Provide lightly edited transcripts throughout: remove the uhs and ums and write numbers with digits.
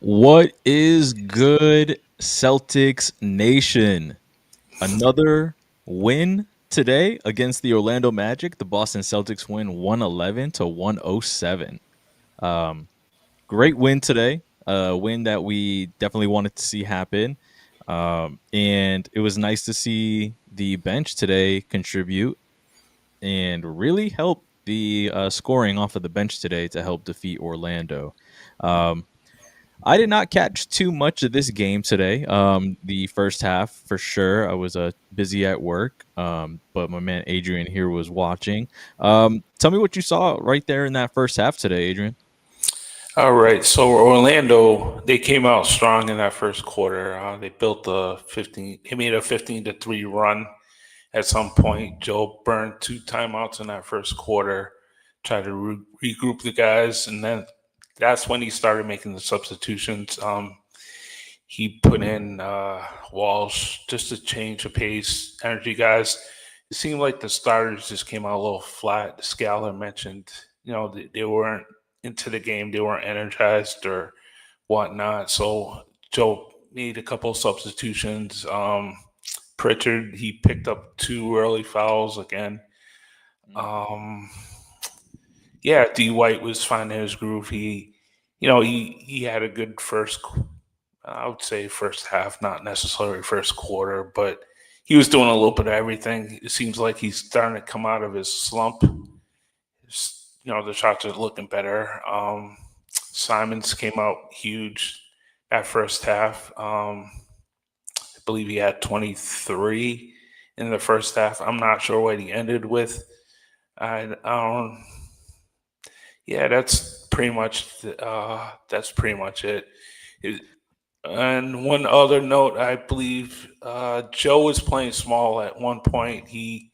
What is good, Celtics Nation? Another win today against the Orlando Magic. The Boston Celtics win 111 to 107. Um, Great win today. A win that we definitely wanted to see happen. And it was nice to see the bench today contribute and really help the scoring off of the bench today to help defeat Orlando. Um, I did not catch too much of this game today. The first half, for sure, I was busy at work, but my man Adrian here was watching. Tell me what you saw right there in that first half today, Adrian. All right, so Orlando, they came out strong in that first quarter. They built a 15, they made a 15-3 run at some point. Joe burned two timeouts in that first quarter, tried to regroup the guys, and then that's when he started making the substitutions. He put in Walsh just to change the pace, energy guys. It seemed like the starters just came out a little flat. Scalar mentioned, they weren't into the game, they weren't energized or whatnot. So Joe made a couple of substitutions. Pritchard, he picked up two early fouls again. Um, yeah, D White was finding his groove. He had a good first. I would say first half, not necessarily first quarter, but he was doing a little bit of everything. It seems like he's starting to come out of his slump. The shots are looking better. Simons came out huge that first half. I believe he had 23 in the first half. I'm not sure what he ended with. I Yeah, that's pretty much it. And one other note, I believe Joe was playing small at one point. He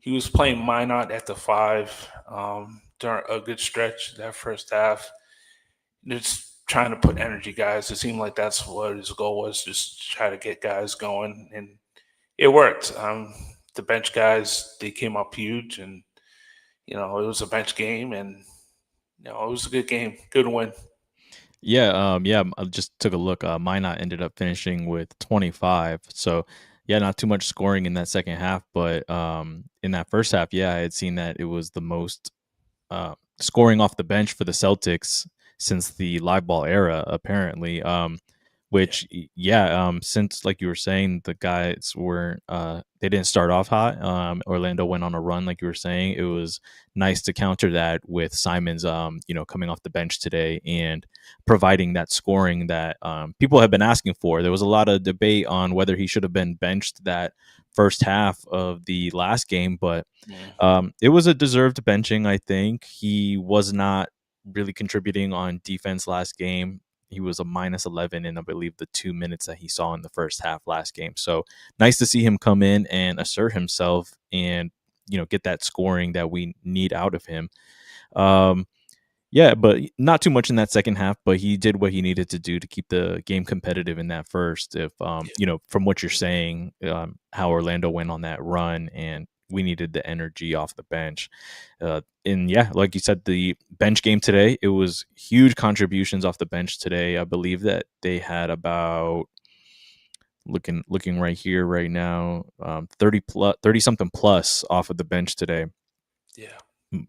was playing Minot at the five during a good stretch that first half. Just trying to put energy guys. It seemed like that's what his goal was, just try to get guys going, and it worked. The bench guys, they came up huge, and it was a bench game, and it was a good game, good win. Yeah, I just took a look. Minot ended up finishing with 25. So, yeah, not too much scoring in that second half, but in that first half, yeah, I had seen that it was the most scoring off the bench for the Celtics since the live ball era, apparently. Yeah, Since like you were saying, the guys were they didn't start off hot. Orlando went on a run, like you were saying. It was nice to counter that with Simons, coming off the bench today and providing that scoring that people have been asking for. There was a lot of debate on whether he should have been benched that first half of the last game, but yeah, it was a deserved benching. I think he was not really contributing on defense last game. He was a minus 11 in, I believe, the 2 minutes that he saw in the first half last game. So nice to see him come in and assert himself and, get that scoring that we need out of him. Um, yeah, but not too much in that second half, but he did what he needed to do to keep the game competitive in that first. If, yeah. from what you're saying, how Orlando went on that run and we needed the energy off the bench. And yeah, like you said, the bench game today, it was huge contributions off the bench today. I believe that they had about looking right here right now 30 something plus off of the bench today. Yeah.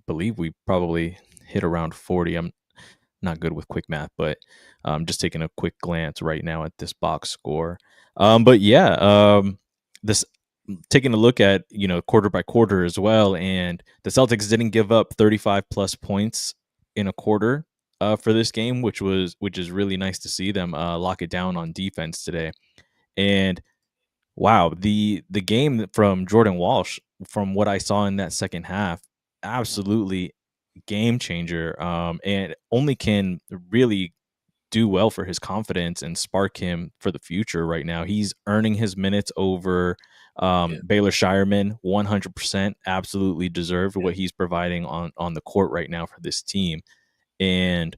Believe we probably hit around 40. I'm not good with quick math, but just taking a quick glance right now at this box score. But yeah, this taking a look at quarter by quarter as well, and the Celtics didn't give up 35 plus points in a quarter for this game, which is really nice to see them lock it down on defense today. And wow, the game from Jordan Walsh, from what I saw in that second half, absolutely game changer. And only can really do well for his confidence and spark him for the future right now. He's earning his minutes over Yeah. Baylor Shireman 100%, absolutely deserved Yeah. what he's providing on the court right now for this team. And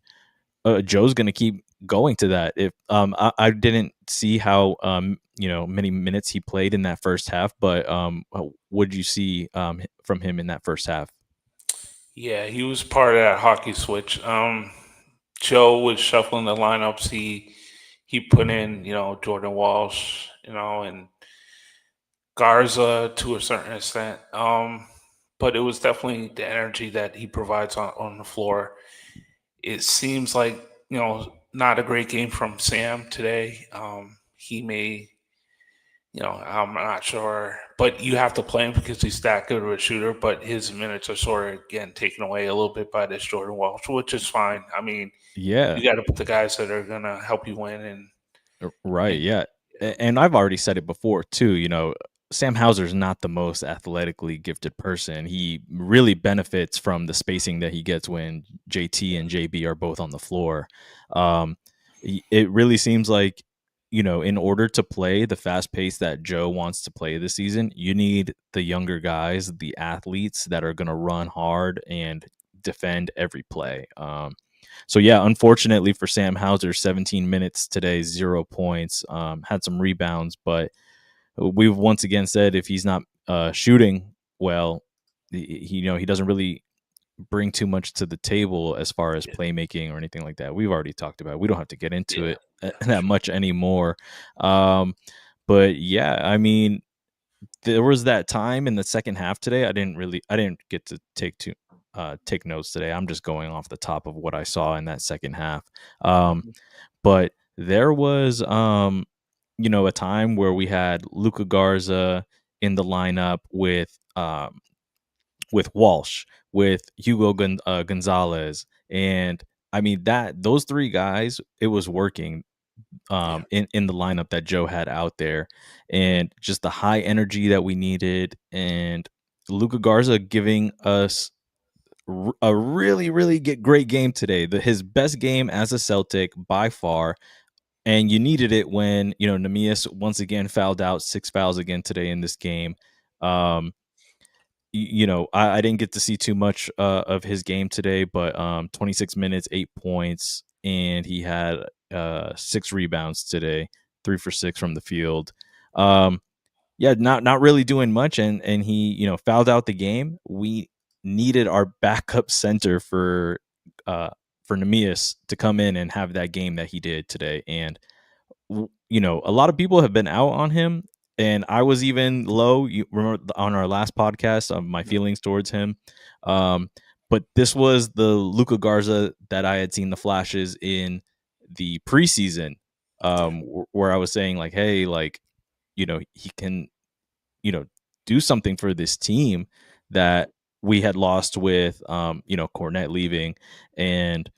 Joe's going to keep going to that. If I didn't see how many minutes he played in that first half, but what did you see from him in that first half? Yeah, he was part of that hockey switch. Joe was shuffling the lineups. He put in, Jordan Walsh, and Garza to a certain extent. But it was definitely the energy that he provides on the floor. It seems like, not a great game from Sam today. He may, I'm not sure, but you have to play him because he's that good of a shooter. But his minutes are sort of again taken away a little bit by this Jordan Walsh, which is fine. I mean, Yeah. you got to put the guys that are gonna help you win, Right, and yeah. And I've already said it before too, Sam Hauser's not the most athletically gifted person. He really benefits from the spacing that he gets when JT and JB are both on the floor. Um, it really seems like, in order to play the fast pace that Joe wants to play this season, you need the younger guys, the athletes that are going to run hard and defend every play. So yeah, unfortunately for Sam Hauser, 17 minutes today, 0 points. Had some rebounds, but we've once again said if he's not shooting well, he doesn't really bring too much to the table as far as yeah, playmaking or anything like that. We've already talked about it. We don't have to get into yeah, it yeah, that sure. much anymore. Um, but yeah, I mean, there was that time in the second half today. I didn't get to take notes today. I'm just going off the top of what I saw in that second half. Um, Mhm. but there was a time where we had Luca Garza in the lineup with Walsh, with Gonzalez, and I mean that those three guys, it was working Yeah, in the lineup that Joe had out there, and just the high energy that we needed, and Luca Garza giving us a really really great game today, his best game as a Celtic by far. And you needed it when Nemias once again fouled out, 6 fouls again today in this game. Um, I didn't get to see too much of his game today, but 26 minutes, 8 points, and he had 6 rebounds today, 3 for 6 from the field. Um, yeah, not really doing much, and he fouled out the game. We needed our backup center uh, for Nemias to come in and have that game that he did today, and a lot of people have been out on him, and I was even low. You remember on our last podcast of my mhm, feelings towards him. Um, but this was the Luca Garza that I had seen the flashes in the preseason, yeah, where I was saying like, hey, like, he can, you know, do something for this team that we had lost with, Cornette leaving, and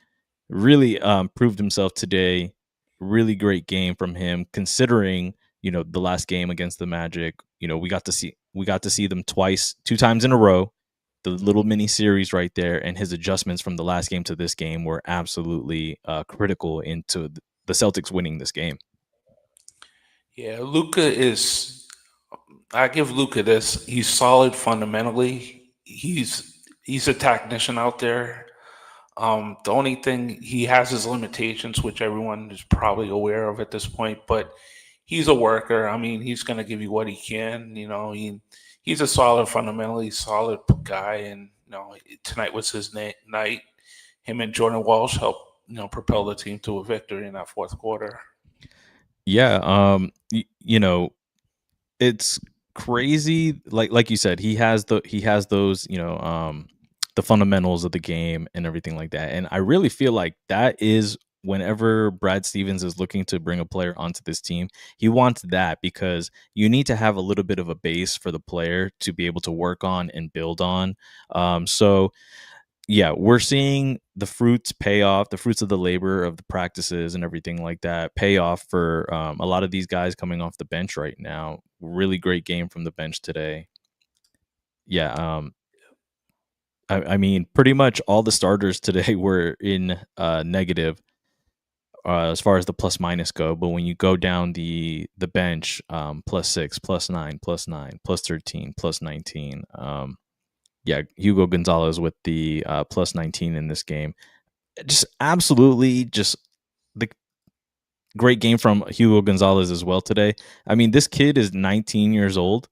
really proved himself today. Really great game from him, considering the last game against the Magic. We got to see them twice, 2 times in a row. The little mhm. mini series right there, and his adjustments from the last game to this game were absolutely critical into the Celtics winning this game. Yeah. Luca is. I give Luca this. He's solid fundamentally. He's a technician out there. The only thing he has his limitations, which everyone is probably aware of at this point, but he's a worker. I mean, he's going to give you what he can. He's a solid, fundamentally solid guy, and tonight was his night. Him and Jordan Walsh helped propel the team to a victory in that fourth quarter. Yeah, it's crazy. Like you said, he has those, the fundamentals of the game and everything like that. And I really feel like that is whenever Brad Stevens is looking to bring a player onto this team, he wants that because you need to have a little bit of a base for the player to be able to work on and build on. So yeah, we're seeing the fruits pay off, the fruits of the labor of the practices and everything like that pay off for a lot of these guys coming off the bench right now. Really great game from the bench today. Yeah, I mean, pretty much all the starters today were in negative as far as the plus minus go. But when you go down the bench, +6, +9, +9, +13, +19. Yeah, Hugo Gonzalez with the +19 in this game. Just absolutely just the great game from Hugo Gonzalez as well today. I mean, this kid is 19 years old,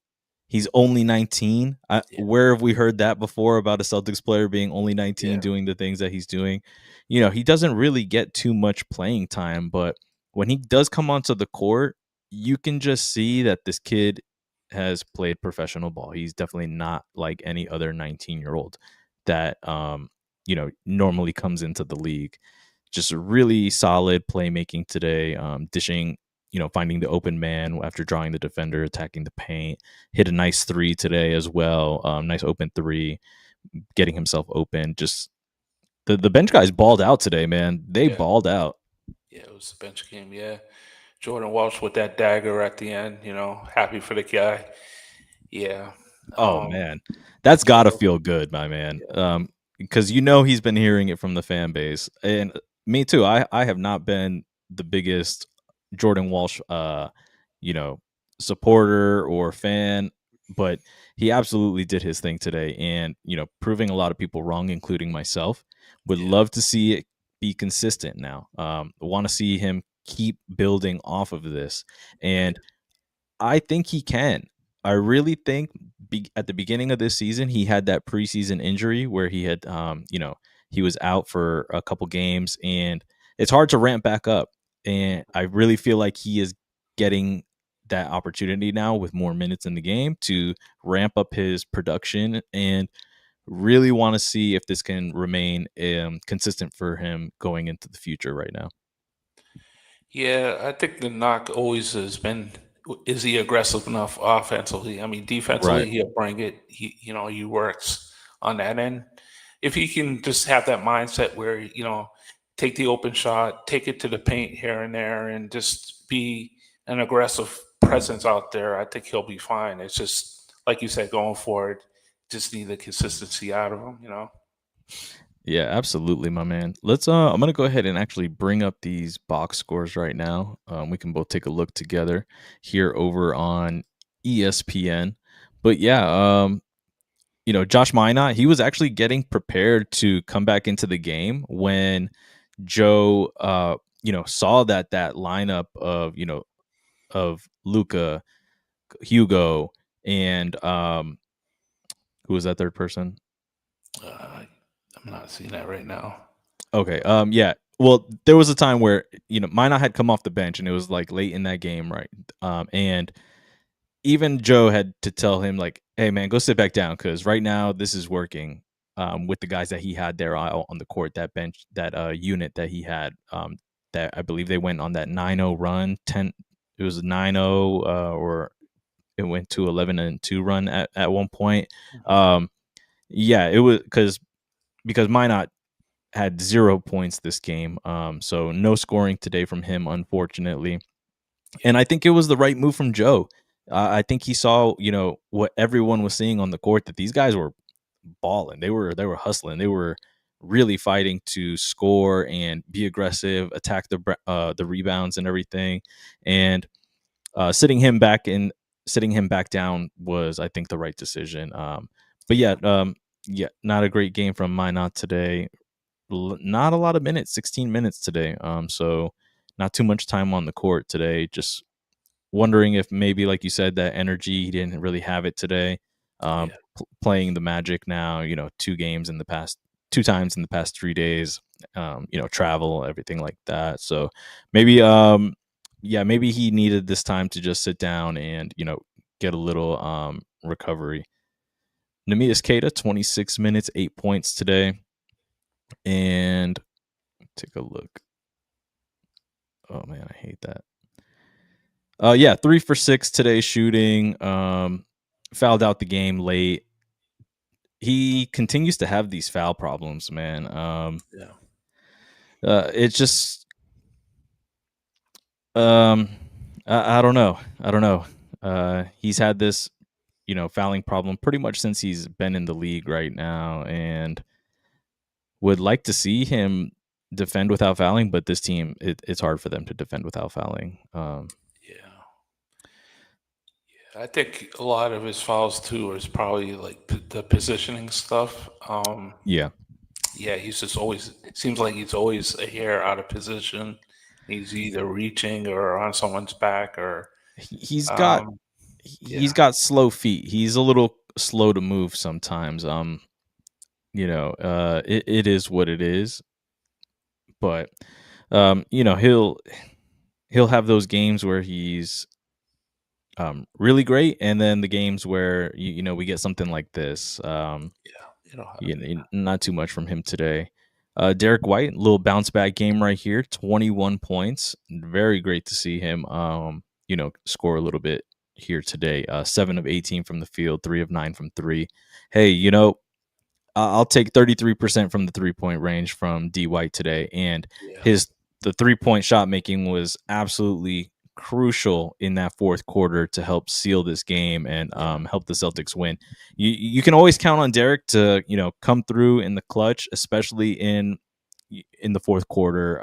He's only 19. Yeah, Where have we heard that before about a Celtics player being only 19 yeah, doing the things that he's doing? He doesn't really get too much playing time, but when he does come onto the court, you can just see that this kid has played professional ball. He's definitely not like any other 19-year-old that normally comes into the league. Just really solid playmaking today, dishing, finding the open man after drawing the defender, attacking the paint. Hit a nice three today as well. Nice open three, getting himself open. Just the bench guys balled out today, man. They yeah, balled out. yeah. It was a bench game. Yeah, Jordan Walsh with that dagger at the end. Happy for the guy. Yeah. Oh Um. man, that's got to So feel good, my man. yeah, Because he's been hearing it from the fan base, and me too. I have not been the biggest Jordan Walsh, you know, supporter or fan, but he absolutely did his thing today, and proving a lot of people wrong, including myself. Would yeah, love to see it be consistent now. Want to see him keep building off of this, and yeah. I think he can. I really think at the beginning of this season, he had that preseason injury where he had, he was out for a couple games, and it's hard to ramp back up. And I really feel like he is getting that opportunity now with more minutes in the game to ramp up his production, and really want to see if this can remain consistent for him going into the future right now. Yeah, I think the knock always has been, is he aggressive enough offensively? I mean, Right. defensively, he'll bring it. He works on that end. If he can just have that mindset where, take the open shot, take it to the paint here and there, and just be an aggressive presence out there, I think he'll be fine. It's just, like you said, going forward, just need the consistency out of him. Yeah, absolutely, my man. I'm gonna go ahead and actually bring up these box scores right now. We can both take a look together here over on ESPN. But yeah, Josh Minot, he was actually getting prepared to come back into the game when Joe saw that lineup of Luca, Hugo, and who was that third person? Uh, I'm not seeing that right now. Okay. Yeah. Well, there was a time where Minot had come off the bench, and it was like late in that game, right? And even Joe had to tell him like, "Hey, man, go sit back down because right now this is working." With the guys that he had there on the court, that bench, that unit that he had, that I believe they went on that 9-0 run. It was a 9-0, or it went to 11-2 run at one point. Um, yeah, it was because Minot had 0 points this game. So no scoring today from him, unfortunately. And I think it was the right move from Joe. I think he saw, what everyone was seeing on the court, that these guys were balling. They were hustling. They were really fighting to score and be aggressive, attack the rebounds and everything. And sitting him back down was, I think, the right decision. But yeah, not a great game from Minot today. Not a lot of minutes, 16 minutes today. So not too much time on the court today. Just wondering if maybe, like you said, that energy, he didn't really have it today. Yeah, Playing the Magic now, 2 times in the past 3 days. Travel, everything like that. So maybe, yeah, maybe he needed this time to just sit down and get a little recovery. Namias Keita, 26 minutes, 8 points today, and take a look. Oh man, I hate that. Yeah, 3 for 6 today shooting. Fouled out the game late. He continues to have these foul problems, man. yeah, It's just, um, I don't know. I don't know. He's had this, fouling problem pretty much since he's been in the league right now, and would like to see him defend without fouling, but this team, it's hard for them to defend without fouling. yeah. I think a lot of his fouls too is probably like the positioning stuff. Yeah, Yeah, he's just always seems like he's always a hair out of position. He's either reaching or on someone's back or he's got um, he's Yeah, got slow feet. He's a little slow to move sometimes. It is what it is. But he'll have those games where he's really great, and then the games where we get something like this. yeah, you know, Not too much from him today. Derek White, little bounce back game right here, 21 points. Very great to see him, score a little bit here today. 7 of 18 from the field, 3 of 9 from three. Hey, I'll take 33% from the 3-point range from D White today. And yeah, his the 3-point shot making was absolutely crucial in that fourth quarter to help seal this game and yeah, help the Celtics win. You can always count on Derek to come through in the clutch, especially in the fourth quarter.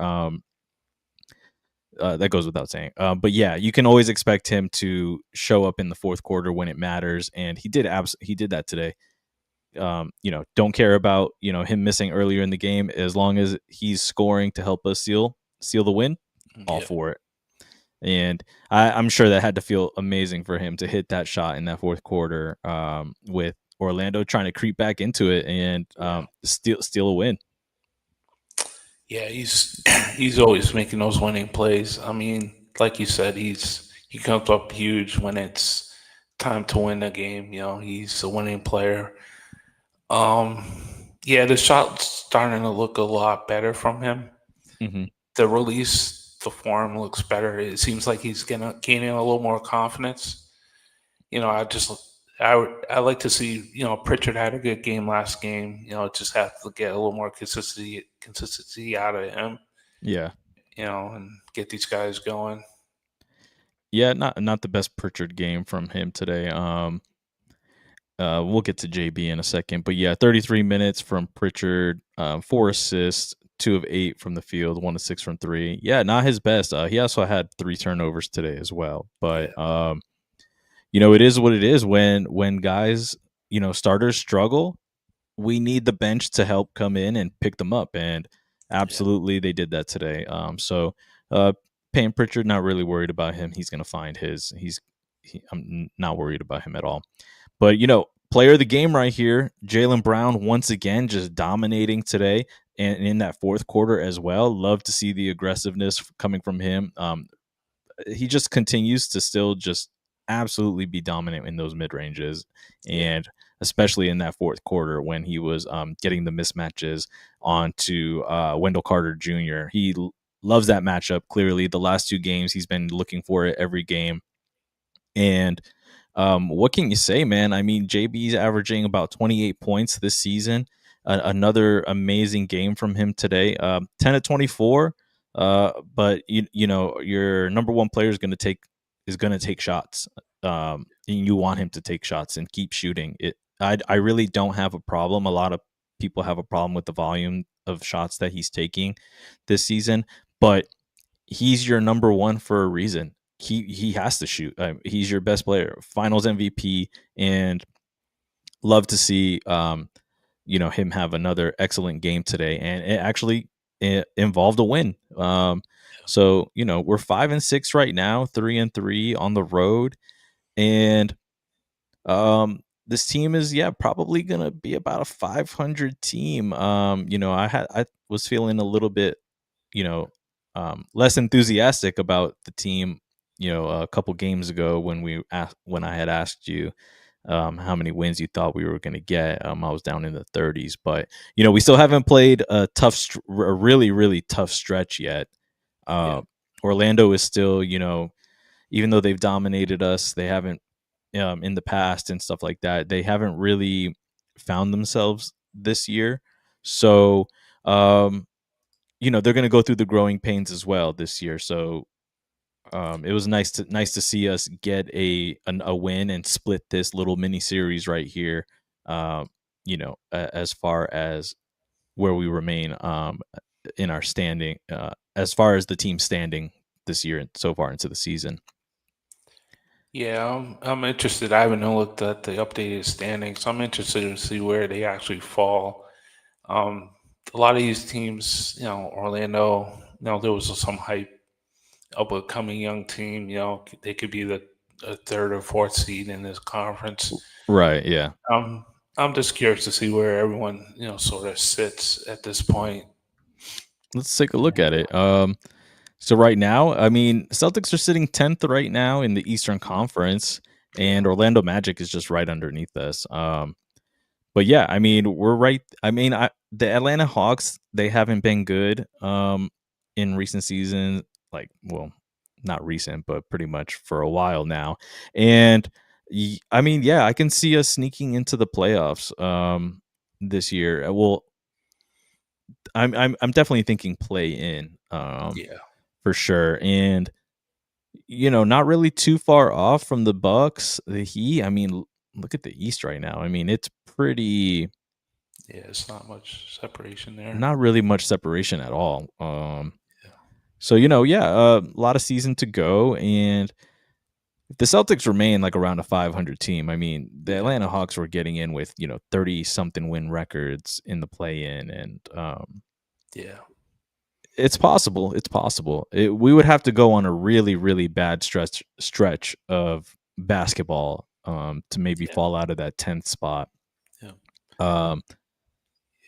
That goes without saying. But yeah, you can always expect him to show up in the fourth quarter when it matters, and he did that today. Don't care about him missing earlier in the game as long as he's scoring to help us seal the win. All yeah, for it. And I'm sure that had to feel amazing for him to hit that shot in that fourth quarter, with Orlando trying to creep back into it and yeah. steal a win. Yeah, he's always making those winning plays. I mean, like you said, he comes up huge when it's time to win the game. You know, he's a winning player. Um, yeah, the shot's starting to look a lot better from him. Hmm. The release, the form looks better. It seems like he's gaining a little more confidence. You know, I like to see, Pritchard had a good game last game. You know, just have to get a little more consistency out of him. Yeah, And get these guys going. yeah, not the best Pritchard game from him today. We'll get to JB in a second, but yeah, 33 minutes from Pritchard, 4 assists, 2 of 8 from the field, 1 of 6 from three. Yeah, not his best. He also had 3 turnovers today as well. But Yeah, it is what it is when guys, starters struggle. We need the bench to help come in and pick them up, and yeah, absolutely they did that today. So Payne Pritchard, not really worried about him. He's gonna find his. I'm not worried about him at all. But player of the game right here, Jaylen Brown once again just dominating today, and in that fourth quarter as well. Love to see the aggressiveness coming from him. He just continues to still just absolutely be dominant in those mid ranges, yeah, and especially in that fourth quarter when he was getting the mismatches onto Wendell Carter Jr. Loves that matchup. Clearly, the last 2 games he's been looking for it every game, and what can you say, man? I mean, JB's averaging about 28 points this season. Another amazing game from him today. 10 of 24. But your number one player is going to take shots. And you want him to take shots and keep shooting. I really don't have a problem. A lot of people have a problem with the volume of shots that he's taking this season, but he's your number one for a reason. He has to shoot. He's your best player, Finals MVP, and love to see him have another excellent game today, and it actually involved a win. So we're 5-6 right now, 3-3 on the road, and this team is probably gonna be about a 500 team. I was feeling a little bit you know, less enthusiastic about the team, a couple games ago when I had asked you how many wins you thought we were going to get. I was down in the 30s, but we still haven't played a really really tough stretch yet. yeah, Uh, Orlando is still, even though they've dominated us, they haven't in the past and stuff like that. They haven't really found themselves this year. So um, they're going to go through the growing pains as well this year. So it was nice to see us get a win and split this little mini series right here. As far as where we remain in our standing, as far as the team standing this year and so far into the season. yeah. I'm interested. I haven't looked at the updated standings. I'm interested to see where they actually fall. Um, a lot of these teams, Orlando, there was some hype of a coming young team. They could be the a third or fourth seed in this conference. Right. Yeah. Um, I'm just curious to see where everyone sort of sits at this point. Let's take a look at it. So right now, I mean, Celtics are sitting 10th right now in the Eastern Conference, Yeah, and Orlando Magic is just right underneath us. But yeah, I mean, we're right. I mean, the Atlanta Hawks, they haven't been good in recent seasons. Like, well, not recent, but pretty much for a while now. And I mean, yeah, I can see us sneaking into the playoffs this year. Well, I'm definitely thinking play in yeah, for sure. And not really too far off from the Bucks, the Heat. I mean, look at the East right now. I mean, it's pretty yeah. It's not much separation there. not really much separation at all. Yeah, So yeah, a lot of season to go, and if the Celtics remain like around a 500 team, I mean, the yeah, Atlanta Hawks were getting in with 30 something win records in the play in, and yeah, it's possible. It's possible. We would have to go on a really, really bad stretch of basketball to maybe yeah, fall out of that 10th spot. yeah, Um,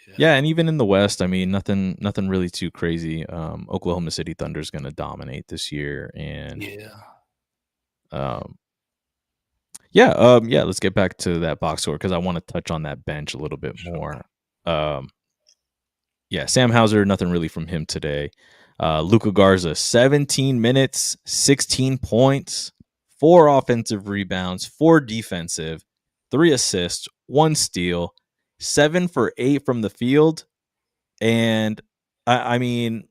yeah, yeah, and even in the West, I mean, nothing really too crazy. Oklahoma City Thunder is going to dominate this year, and yeah. um, yeah, yeah. Let's get back to that box score because I want to touch on that bench a little bit Sure. more. Um, Yeah, Sam Hauser, nothing really from him today. Luca Garza, 17 minutes, 16 points, 4 offensive rebounds, 4 defensive, 3 assists, 1 steal, 7 for 8 from the field. And I mean,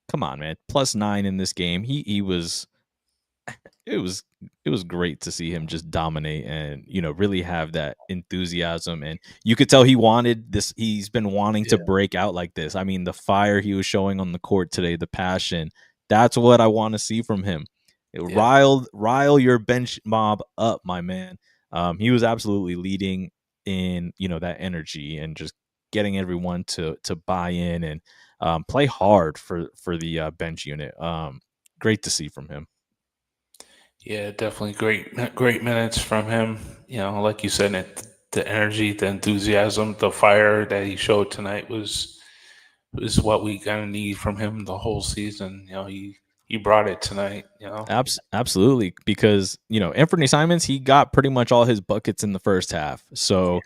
come on, man, +9 in this game. He was it was it was great to see him just dominate and really have that enthusiasm, and you could tell he wanted this. He's been wanting to Yeah, break out like this. I mean, the fire he was showing on the court today, the passion, that's what I want to see from him. yeah, Rile your bench mob up, my man. He was absolutely leading in that energy and just getting everyone to buy in and play hard for the bench unit. Great to see from him. yeah. Definitely great minutes from him. Like you said, the energy, the enthusiasm, the fire that he showed tonight was what we kind of need from him the whole season. He brought it tonight. Absolutely, because Anthony Simons, he got pretty much all his buckets in the first half. So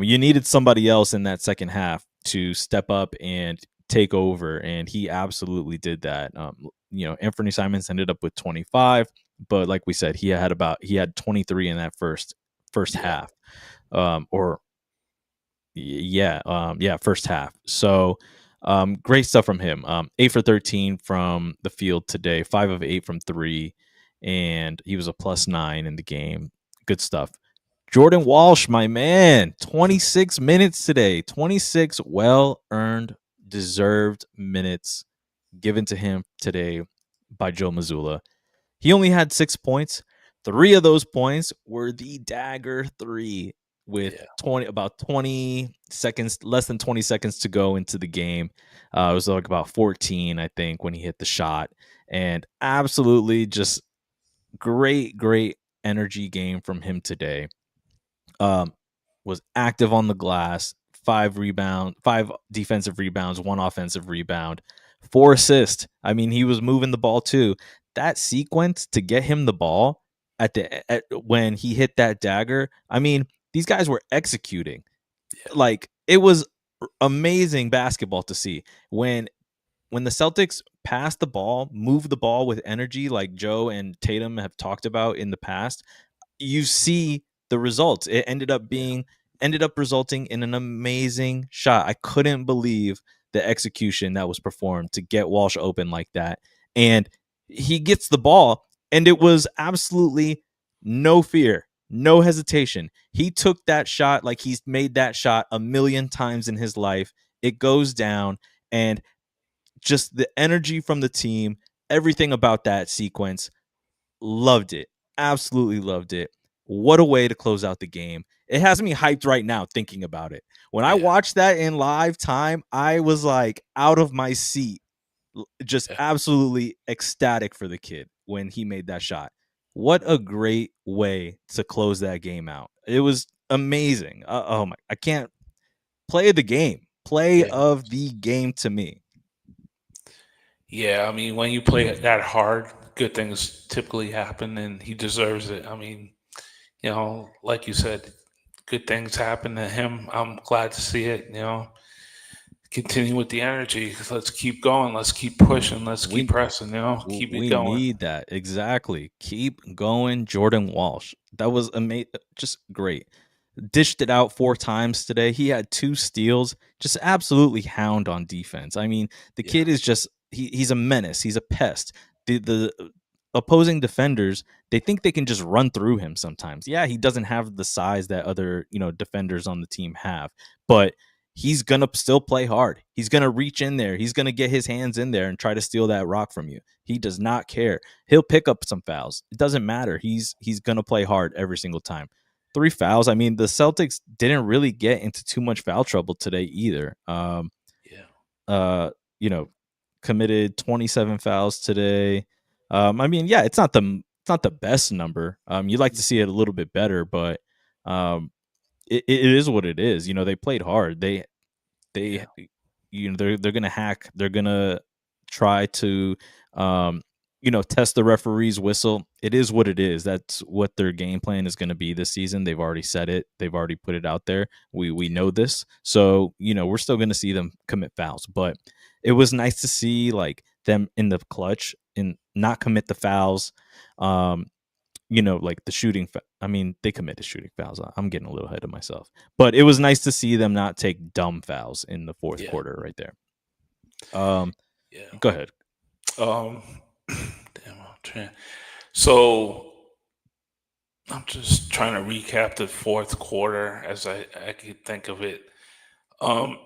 you needed somebody else in that second half to step up and take over, and he absolutely did that. Anthony Simons ended up with 25, but like we said, he had 23 in that first Yeah, half, or yeah, first half. So great stuff from him. 8 for 13 from the field today, 5 of 8 from three, and he was a +9 in the game. Good stuff. Jordan Walsh, my man, 26 minutes today. 26 well earned, deserved minutes given to him today by Joe Mazzulla. He only had 6 points. 3 of those points were the dagger three with yeah, 20 seconds, less than 20 seconds to go into the game. It was like about 14, I think, when he hit the shot. And absolutely just great energy game from him today. Um, was active on the glass, 5 defensive rebounds, 1 offensive rebound, 4 assists. I mean, he was moving the ball too. That sequence to get him the ball when he hit that dagger. I mean, these guys were executing. yeah, Like it was amazing basketball to see when the Celtics passed the ball, moved the ball with energy, like Joe and Tatum have talked about in the past. You see the results. It yeah, ended up resulting in an amazing shot. I couldn't believe the execution that was performed to get Walsh open like that. And he gets the ball, and it was absolutely no fear, no hesitation. He took that shot like he's made that shot a million times in his life. It goes down, and just the energy from the team, everything about that sequence. Loved it. Absolutely loved it. What a way to close out the game. It has me hyped right now thinking about it. When I yeah, watched that in live time, I was like out of my seat, just yeah, absolutely ecstatic for the kid when he made that shot. What a great way to close that game out. It was amazing. Oh my, I can't play of the game. Play Yeah. of the game to me. Yeah, I mean, when you play it that hard, good things typically happen, and he deserves it. I mean, like you said, good things happen to him. I'm glad to see it. Continue with the energy. Let's keep going. Let's keep pushing. Let's keep We pressing. Keep it we going. need that. Exactly. Keep going, Jordan Walsh. That was amazing. Just great. Dished it out 4 times today. He had 2 steals. Just absolutely hound on defense. I mean, the Yeah, kid is just he's a menace. He's a pest. The opposing defenders, they think they can just run through him sometimes. Yeah, he doesn't have the size that other, defenders on the team have, but he's going to still play hard. He's going to reach in there. He's going to get his hands in there and try to steal that rock from you. He does not care. He'll pick up some fouls. It doesn't matter. He's going to play hard every single time. 3 fouls. I mean, the Celtics didn't really get into too much foul trouble today either. yeah, Uh, you know, committed 27 fouls today. I mean, yeah, it's not the best number. You'd like to see it a little bit better, but um, it is what it is. They played hard. They yeah, they're gonna hack. They're gonna try to um test the referee's whistle. It is what it is. That's what their game plan is going to be this season. They've already said it. They've already put it out there. We know this. So we're still going to see them commit fouls, but it was nice to see like them in the clutch and not commit the fouls. um like the shooting. I mean, they committed shooting fouls. I'm getting a little ahead of myself, but it was nice to see them not take dumb fouls in the fourth yeah, quarter right there. Um, yeah. go ahead. Um, damn, so I'm just trying to recap the fourth quarter as I could think of it. Um,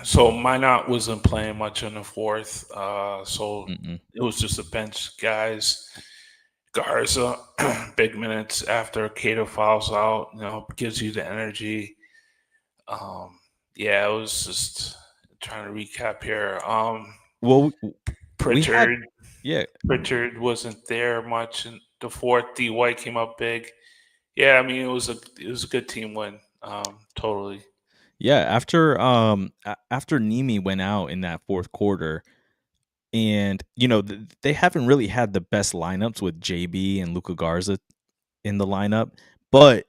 so Minot wasn't playing much in the fourth, so Mm-mm. it was just a bench guys. Garza, big minutes after Cato fouls out, gives you the energy. Um, yeah, it was just trying to recap here. Well, we had Pritchard, yeah, Pritchard wasn't there much in the fourth. D White came up big. Yeah, I mean it was a good team win. Totally. yeah. After Nimi went out in that fourth quarter, and they haven't really had the best lineups with JB and Luca Garza in the lineup, but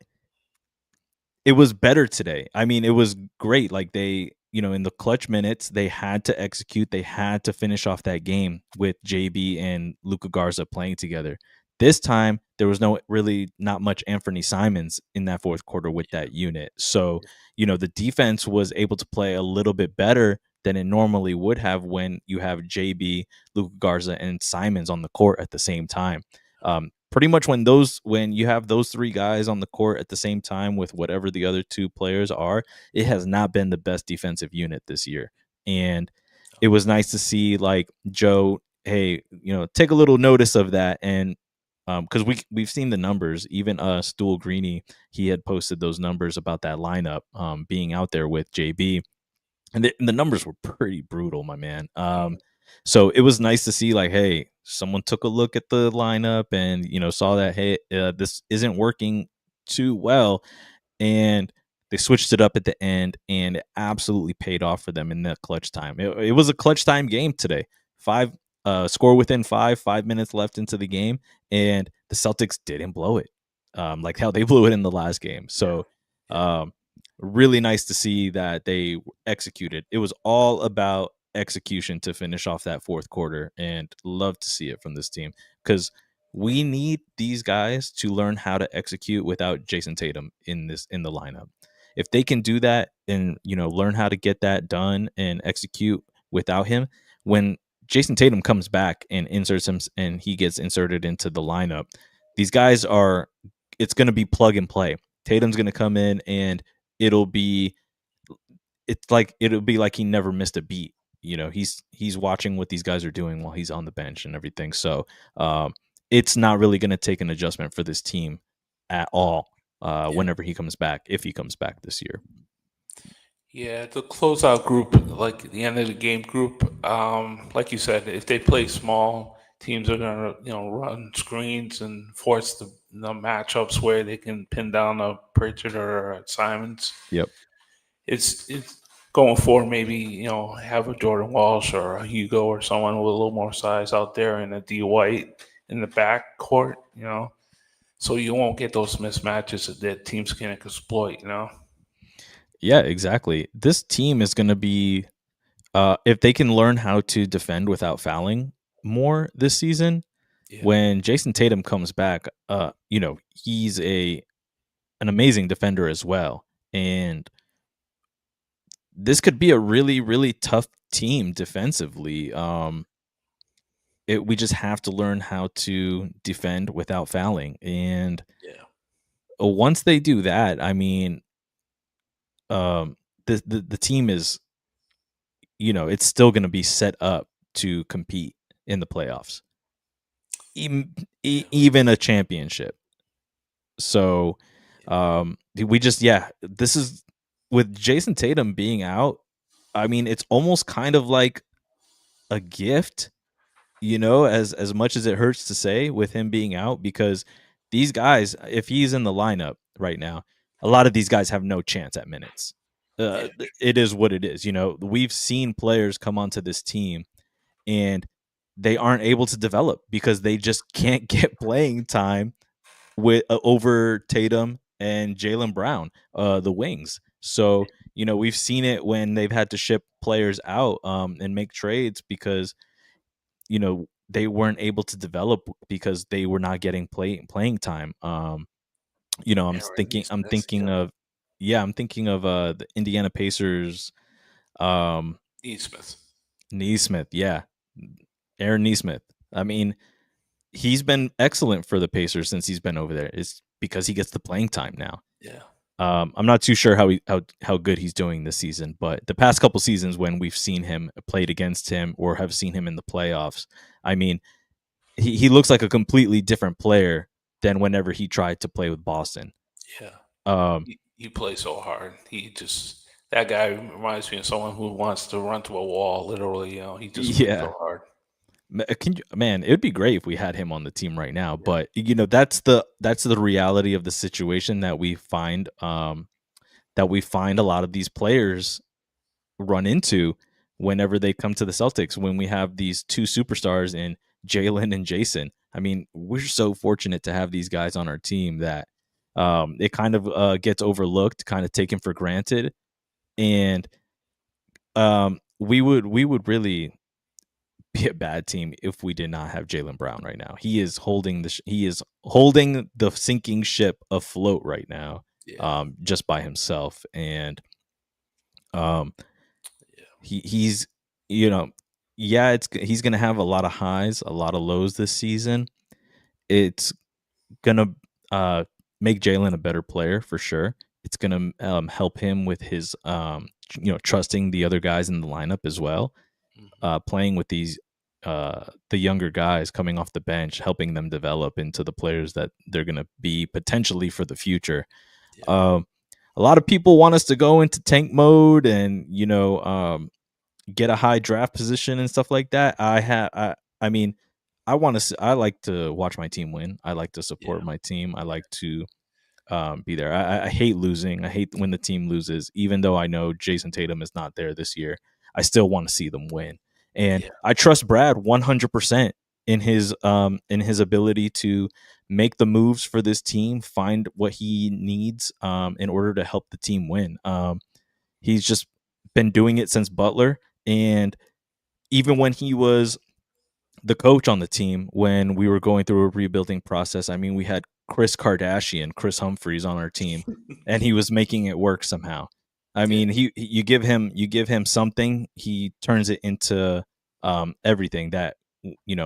it was better today. I mean, it was great. Like they, in the clutch minutes, they had to execute. They had to finish off that game with JB and Luca Garza playing together. This time, there was not much Anthony Simons in that fourth quarter with that unit. So, the defense was able to play a little bit better than it normally would have when you have JB, Luca Garza, and Simons on the court at the same time. Pretty much when you have those 3 guys on the court at the same time with whatever the other 2 players are, it has not been the best defensive unit this year. And it was nice to see like Joe, hey, take a little notice of that. And because we've seen the numbers, even Stool Greeny, he had posted those numbers about that lineup being out there with JB, and the numbers were pretty brutal, my man. Mm, So it was nice to see, like, hey, someone took a look at the lineup and saw that, hey, this isn't working too well, and they switched it up at the end, and it absolutely paid off for them in that clutch time. It was a clutch time game today. Score within 5 minutes left into the game, and the Celtics didn't blow it, like how they blew it in the last game. yeah, So. yeah, Um, Really nice to see that they executed. It was all about execution to finish off that fourth quarter, and love to see it from this team because we need these guys to learn how to execute without Jason Tatum in the lineup. If they can do that and learn how to get that done and execute without him, when Jason Tatum comes back and inserts him and he gets inserted into the lineup, these guys are it's going to be plug and play. Tatum's going to come in and it'll be it'll be like he never missed a beat. He's watching what these guys are doing while he's on the bench and everything. So it's not really going to take an adjustment for this team at all yeah. whenever he comes back, if he comes back this year. Yeah, the closeout group, like the end of the game group, like you said, if they play small, teams are gonna run screens and force the matchups where they can pin down a Pritchard or a Simons. Yep. It's going for maybe have a Jordan Walsh or a Hugo or someone with a little more size out there and a D White in the back court. So you won't get those mismatches that teams can exploit. Yeah, exactly. This team is going to be, if they can learn how to defend without fouling more this season, Yeah, when Jason Tatum comes back, he's an amazing defender as well. And this could be a really, really tough team defensively. We just have to learn how to defend without fouling. And yeah, once they do that, I mean, um, the team is, it's still going to be set up to compete in the playoffs, even, yeah, even a championship. So, yeah. we just, yeah, this is with Jason Tatum being out. I mean, it's almost kind of like a gift, as much as it hurts to say with him being out, because these guys, if he's in the lineup right now, a lot of these guys have no chance at minutes. Yeah. It is what it is. We've seen players come onto this team and they aren't able to develop because they just can't get playing time with over Tatum and Jaylen Brown, the wings. So we've seen it when they've had to ship players out and make trades because they weren't able to develop because they were not getting playing time. Aaron I'm Nesmith, thinking yeah. of I'm thinking of the Indiana Pacers, um Nesmith. Neesmith, yeah. Aaron Neesmith. I mean, he's been excellent for the Pacers since he's been over there. It's because he gets the playing time now. Yeah. I'm not too sure how good he's doing this season, but the past couple seasons when we've seen him played against him or have seen him in the playoffs, I mean, he looks like a completely different player than whenever he tried to play with Boston. Yeah. Um, He plays so hard. That guy reminds me of someone who wants to run to a wall, literally. He just plays yeah, so hard. man, it would be great if we had him on the team right now. Yeah. But that's the reality of the situation that we find. A lot of these players run into whenever they come to the Celtics when we have these two superstars in Jalen and Jason. I mean, we're so fortunate to have these guys on our team that it kind of gets overlooked, kind of taken for granted, and we would really be a bad team if we did not have Jalen Brown right now. He is holding the sinking ship afloat right now, Yeah. just by himself, and um, Yeah. he's you know yeah, he's gonna have a lot of highs, a lot of lows this season. It's gonna uh make Jalen a better player for sure. It's gonna help him with his trusting the other guys in the lineup as well. Hmm. Playing with the younger guys coming off the bench, helping them develop into the players that they're gonna be potentially for the future. Yeah. Um, a lot of people want us to go into tank mode and get a high draft position and stuff like that. I mean, I like to watch my team win. I like to support Yeah. my team. I like to be there. I hate losing. I hate when the team loses. Even though I know Jason Tatum is not there this year, I still want to see them win. And Yeah. I trust Brad 100% in his ability to make the moves for this team, find what he needs in order to help the team win. He's just been doing it since Butler, and even when he was the coach on the team when we were going through a rebuilding process. I mean, we had Chris Kardashian, Chris Humphries on our team, and he was making it work somehow. I Yeah. mean, you give him something, he turns it into everything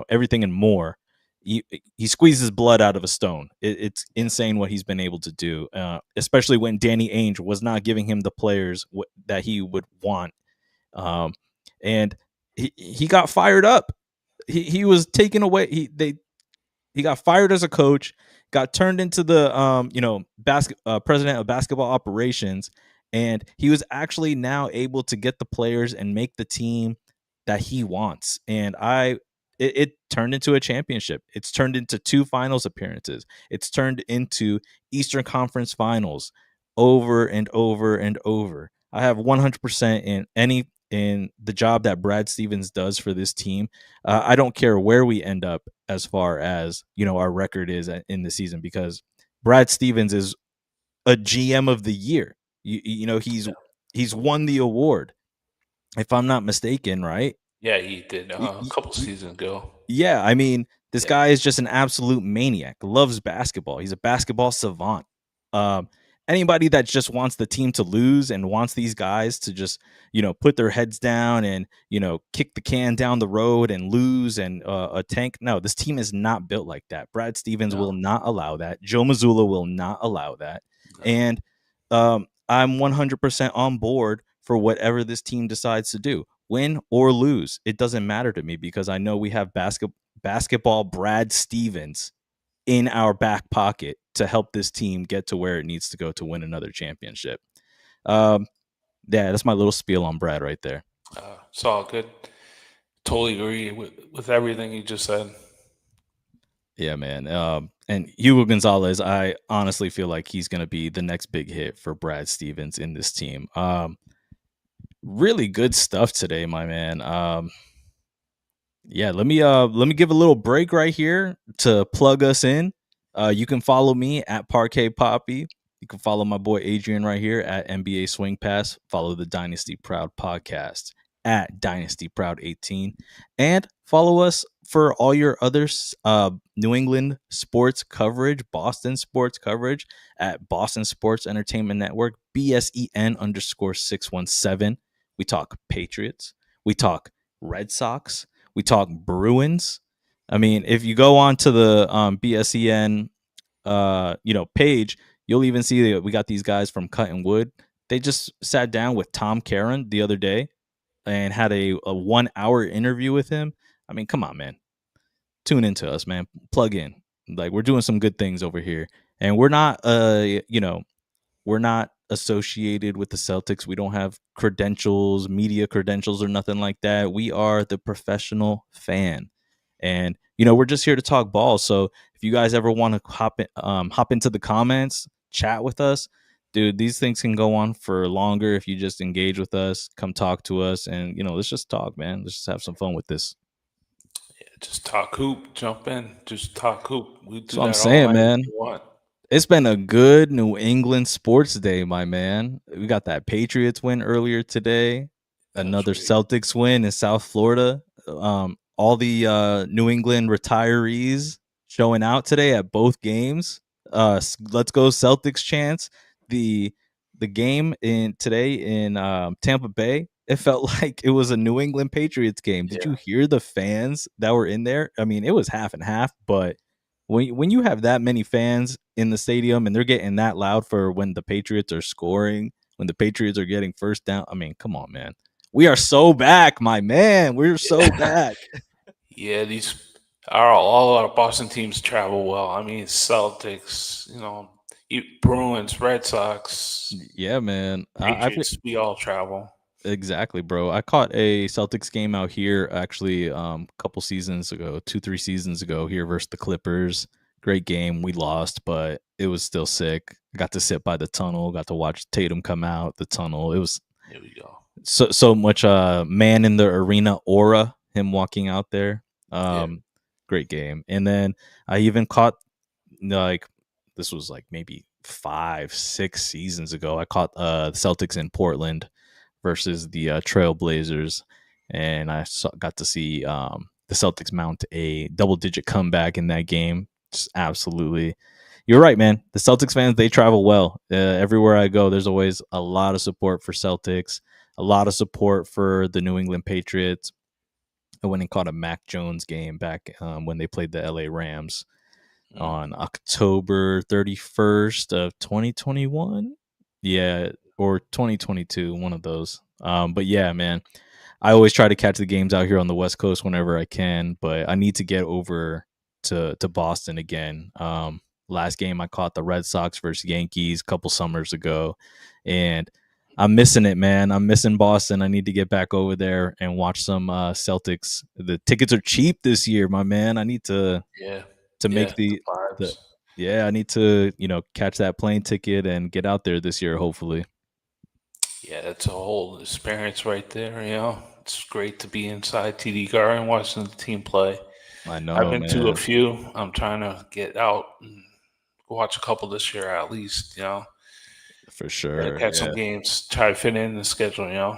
everything and more. He squeezes blood out of a stone. It's Yeah. insane what he's been able to do, especially when Danny Ainge was not giving him the players that he would want, um, and he got fired up. He was taken away. He got fired as a coach, got turned into the president of basketball operations, and he was actually now able to get the players and make the team that he wants. And it turned into a championship. It's turned into 2 finals appearances. It's turned into Eastern Conference Finals over and over and over. I have 100% in the job that Brad Stevens does for this team. I don't care where we end up as far as, our record is in the season, because Brad Stevens is a GM of the year. Yeah. He's won the award, if I'm not mistaken, right? Yeah, he did Y- a y- couple y- seasons ago. Yeah, I mean, this Yeah. guy is just an absolute maniac. Loves basketball. He's a basketball savant. Um, Anybody that just wants the team to lose and wants these guys to just, put their heads down and, kick the can down the road and lose and a tank. No, this team is not built like that. Brad Stevens No, will not allow that. Joe Mazzulla will not allow that. no. And I'm 100% on board for whatever this team decides to do. Win or lose, it doesn't matter to me, because I know we have basketball Brad Stevens in our back pocket to help this team get to where it needs to go to win another championship. Um, yeah, that's my little spiel on Brad right there. It's all good. Totally agree with everything you just said. Yeah, man. And Hugo Gonzalez, I honestly feel like he's going to be the next big hit for Brad Stevens in this team. Really good stuff today, my man. Yeah, let me give a little break right here to plug us in. You can follow me at Parquet Poppy. You can follow my boy Adrian right here at NBA Swing Pass. Follow the Dynasty Proud podcast at Dynasty Proud 18, and follow us for all your other New England sports coverage, Boston sports coverage at Boston Sports Entertainment Network, BSEN_617. We talk Patriots. We talk Red Sox. We talk Bruins. I mean, if you go on to the BSEN page, you'll even see that we got these guys from Cutting Wood. They just sat down with Tom Caron the other day and had a 1 hour interview with him. I mean, come on, man. Tune into us, man. Plug in. Like, we're doing some good things over here. And we're not associated with the Celtics. We don't have credentials, media credentials, or nothing like that. We are the professional fan, and we're just here to talk ball. So if you guys ever want to hop into the comments, chat with us, dude, these things can go on for longer if you just engage with us, come talk to us, and let's just talk, man. Let's just have some fun with this. Just talk hoop, jump in, just talk hoop. We do So I'm that all saying, night if man. you want. It's been a good New England sports day, my man. We got that Patriots win earlier today, That's another right. Celtics win in South Florida. All the New England retirees showing out today at both games. Let's go Celtics chants. The the game in today in Tampa Bay, it felt like it was a New England Patriots game. Did Yeah. you hear the fans that were in there? I mean, it was half and half, but when you have that many fans in the stadium and they're getting that loud for when the Patriots are scoring, when the Patriots are getting first down, I mean, come on, man. We are so back, my man. We're so Yeah. back. Yeah, these are all our Boston teams travel well. I mean, Celtics, Bruins, Red Sox, Yeah, man. I Patriots, we all travel. exactly, bro. I caught a Celtics game out here actually a couple seasons ago, 2-3 seasons ago here versus the Clippers. Great game. We lost, but it was still sick. I got to sit by the tunnel, got to watch Tatum come out the tunnel. It was Here we go. so much man in the arena aura, him walking out there. Yeah. Great game. And then I even caught, like, this was like maybe 5-6 seasons ago, I caught the Celtics in Portland versus the Trailblazers, and got to see the Celtics mount a double digit comeback in that game. Just absolutely, you're right, man. The Celtics fans, they travel well. Everywhere I go, there's always a lot of support for Celtics, a lot of support for the New England Patriots. I went and caught a Mac Jones game back when they played the LA Rams Mm. on October 31st of 2021. Yeah, or 2022, one of those. But yeah, man, I always try to catch the games out here on the West Coast whenever I can, but I need to get over to Boston again. Last game I caught the Red Sox versus Yankees a couple summers ago, and I'm missing it, man. I'm missing Boston. I need to get back over there and watch some Celtics. The tickets are cheap this year, my man. I need Yeah, to yeah, make the the vibes. yeah, I need to, catch that plane ticket and get out there this year, hopefully. Yeah, that's a whole experience right there. It's great to be inside TD Garden watching the team play. I I've know, been to a man. few. I'm trying to get out and watch a couple this year at least. For Gotta sure. catch some Yeah. games, try to fit in the schedule.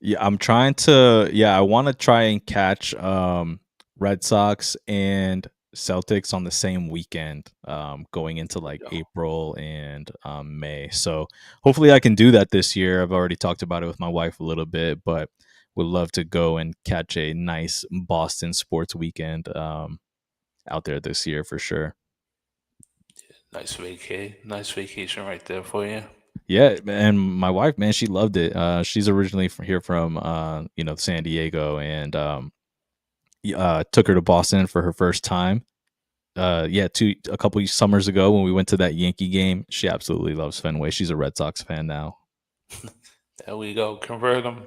Yeah, I'm trying to I want to try and catch Red Sox and Celtics on the same weekend going into like Yeah. April and May. So hopefully I can do that this year. I've already talked about it with my wife a little bit, but would love to go and catch a nice Boston sports weekend out there this year for sure. Nice vacation right there for you. Yeah, and my wife, man, she loved it. She's originally from here from San Diego, and took her to Boston for her first time. A couple of summers ago when we went to that Yankee game. She absolutely loves Fenway. She's a Red Sox fan now. There we go. Convert them.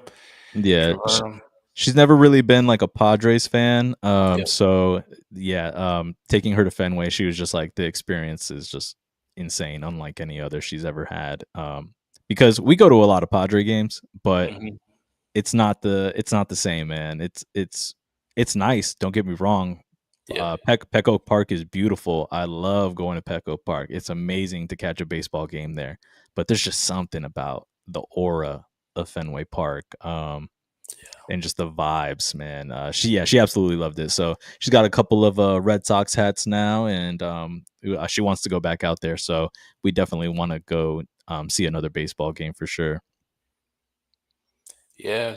Yeah, Convert them. she's never really been like a Padres fan. Yep. So yeah, taking her to Fenway, she was just like the experience is just insane, unlike any other she's ever had. Because we go to a lot of Padre games, but Hmm. it's not the same, man. It's nice. Don't get me wrong. Yeah. Petco Park is beautiful. I love going to Petco Park. It's amazing to catch a baseball game there. But there's just something about the aura of Fenway Park, and just the vibes, man. She absolutely loved it. So she's got a couple of Red Sox hats now, and she wants to go back out there. So we definitely want to go see another baseball game for sure. Yeah.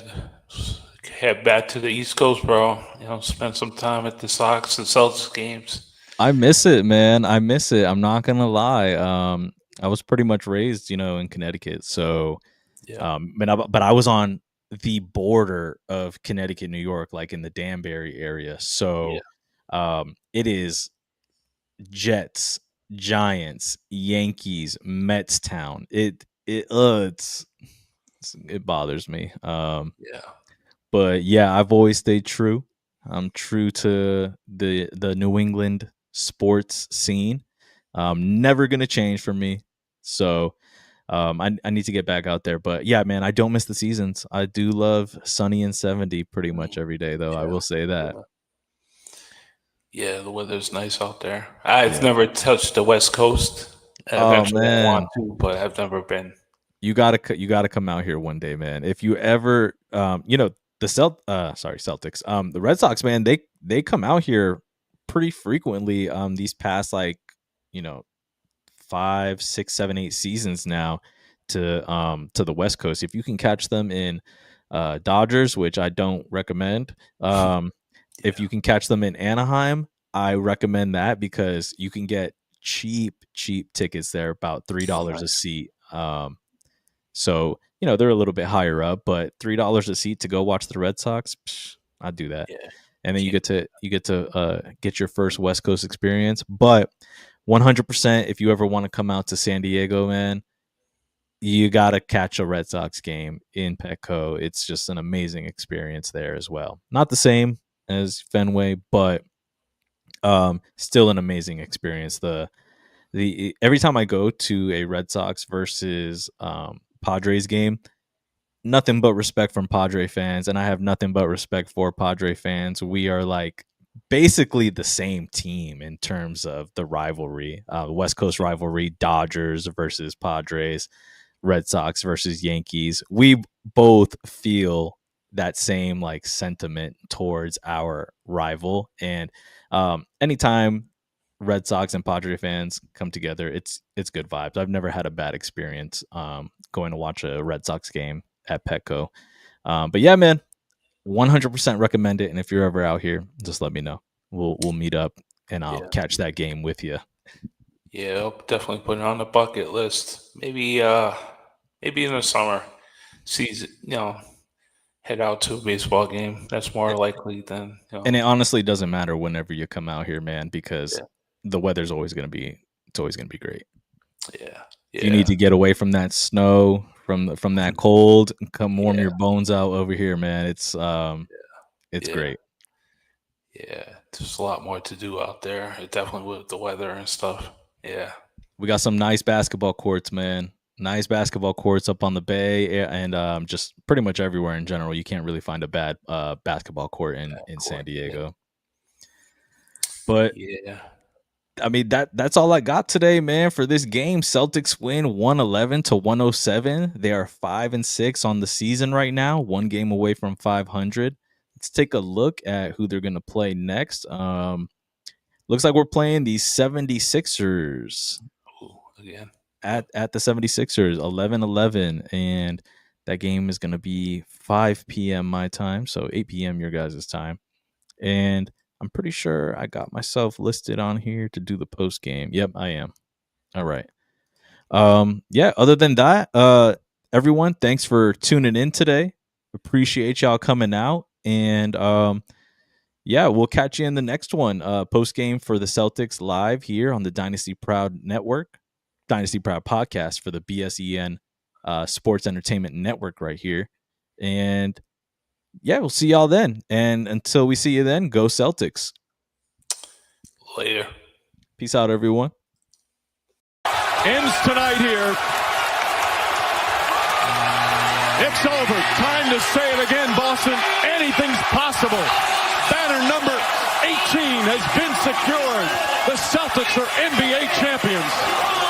Head back to the East Coast, bro. Spend some time at the Sox and Celtics games. I miss it, man. I miss it. I'm not gonna lie. I was pretty much raised, in Connecticut, so Yeah. but I was on the border of Connecticut, New York, like in the Danbury area. Yeah. So, it is Jets, Giants, Yankees, Mets town. It bothers me. Yeah. But yeah, I've always stayed true. I'm true to the New England sports scene. Never gonna change for me. So I need to get back out there. But yeah, man, I don't miss the seasons. I do love sunny and 70 pretty Mhm. much every day, though. I Yeah. will say that. Yeah. Yeah. The weather's nice out there. I've Yeah. never touched the West Coast. Oh Eventually, I want man, to, but I've never been. you gotta come out here one day, man. If you ever, Celtics, the Red Sox, man, they come out here pretty frequently. These past like, you know, 5, 6, 7, 8 seasons now to the West Coast. If you can catch them in Dodgers, which I don't recommend, if Yeah. you can catch them in Anaheim, I recommend that because you can get cheap tickets there, about Oh, $3 a nice. seat. So they're a little bit higher up, but $3 a seat to go watch the Red Sox, I'd do that. Yeah. And then you Can't. get to get your first West Coast experience. But 100%, if you ever want to come out to San Diego, man, you gotta catch a Red Sox game in Petco. It's just an amazing experience there as well. Not the same as Fenway, but still an amazing experience. The every time I go to a Red Sox versus Padres game, nothing but respect from Padre fans, and I have nothing but respect for Padre fans. We are like basically the same team in terms of the rivalry, West Coast rivalry, Dodgers versus Padres, Red Sox versus Yankees. We both feel that same like sentiment towards our rival, and anytime Red Sox and Padre fans come together, it's good vibes. I've never had a bad experience going to watch a Red Sox game at Petco. But yeah, man, 100% recommend it. And if you're ever out here, just let me know. We'll meet up and I'll Yeah. catch that game with you. Yeah. I'll definitely put it on the bucket list. Maybe in the summer season. Head out to a baseball game. That's more likely than. And it honestly doesn't matter whenever you come out here, man, because Yeah. the weather's always gonna be it's always gonna be great. Yeah. If you need Yeah. to get away from that snow, from that cold. Come warm your bones out over here, man. It's great. Yeah, there's a lot more to do out there. Definitely with the weather and stuff. Yeah. We got some nice basketball courts, man. Nice basketball courts up on the bay and just pretty much everywhere in general. You can't really find a bad basketball court in San Diego. But yeah, I mean that's all I got today, man, for this game. Celtics win 111-107. They are 5-6 on the season right now, one game away from 500. Let's take a look at who they're gonna play next. Looks like we're playing the 76ers. Again. At the 76ers, 11-11, and that game is going to be 5 p.m. my time, so 8 p.m. your guys' time. And I'm pretty sure I got myself listed on here to do the post game. Yep, I am. All right. Yeah, other than that, everyone, thanks for tuning in today. Appreciate y'all coming out, and yeah, we'll catch you in the next one. Post game for the Celtics live here on the Dynasty Proud Network. Dynasty Proud podcast for the BSEN Sports Entertainment Network right here. And yeah, we'll see y'all then. And until we see you then, go Celtics. Later. Peace out, everyone. Ends tonight here. It's over. Time to say it again, Boston. Anything's possible. Banner number 18 has been secured. The Celtics are NBA champions.